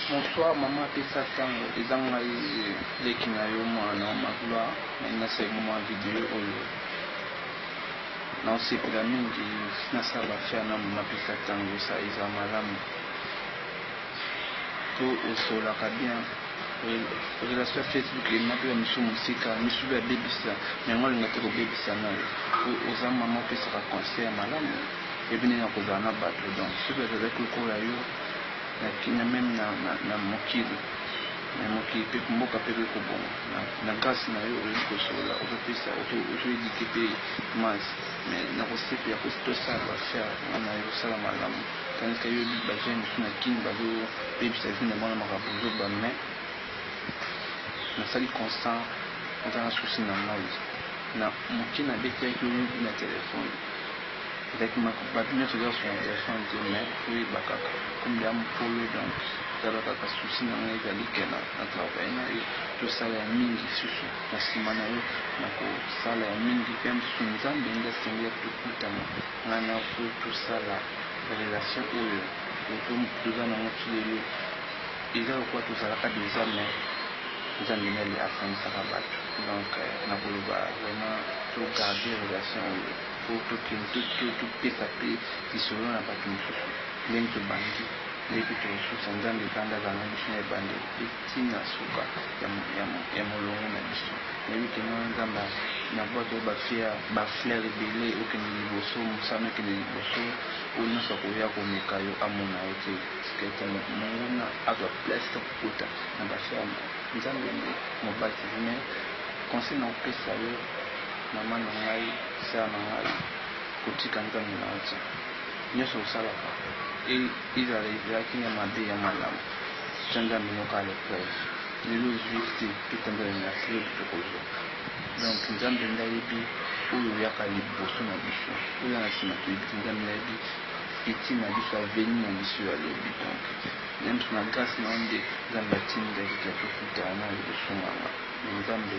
Bonsoir, maman pesa tango ezanga leki na yo mwana magloire na segment video oyo na osepela mingi nasala bafia na mama pesa tango eza malamu po osolaka bien relation ya Facebook elinga misu mosika misu ya bebisa yango alinga te kobebisa nayo po oza mama opesaka conseil malamu ebine na kozala na bato donc soki ezalaki lokola yo na même na mokili pe mboka pe kobonga na grâce na yo oyebi kosola okopesa otoedike pe masi mais na kosepela tosala bafere wana yo osala malamu tandika yo bajeune mosu na kini bazobebisa vi na mwana makabu ozoba mais nasali constant eza na susi na ngai na moki nabetaki oyebi na telefone ezalaki bato nyonso eza sur na telefone te mais oyeba kaka comme ya mopolo donc ezala kaka susi na ngai ezali ke na travail na yo tosala ya mingi susu na nsima na yo na kosala ya mingi mpe mosusu nzambe nde asengeli tokutana ngai na po tosala relation oyo toza nango ti lelo eza lokola tozalaka déjà mais nzambe nali asangisaka bato donc nakoloba vraiment togarde relation oyo po topesa mpe lisolo na bato mosusu ndenge tobandi ndenge tosusa nzambe ebanda azala na biso na ebandeli mpe ntina suka ya molongo na biso nayebi keno nzambe na bwato bafia bafleur ebele okende liboso mosana okende liboso oyo nyonso akoya komeka yo amona yo te sikete monguna azwa place to kokota na bafia nzambe nde mobatizi mais conseil na kopesa yo mama na ngai sara na ngai kotika nzambe na yo te nyonso osalaka ezalaki ya mabe ya malamu tya nzambe noka lepreuve lelo ozwi te totanzala na lelo tokozwa donc nzambe nde ayebi oyo oyaka liboso na biso oyo na nsima toyebi te nzambe nayebi eti na biso aveni na biso ya lobi donc même na grâce na nde nzambe atindaki ke tokutana na liboso nganga mais nzambe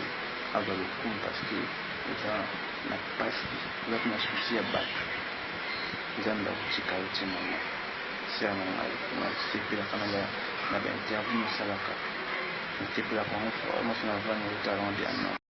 azwa lokumu parce que eza na pasi ozaki na susi ya bato nzambe akotika yo te mama sera na ngai nasepelaka na bainterview nosalaka nasepelaka ngo fort mosina vani otalanga bien non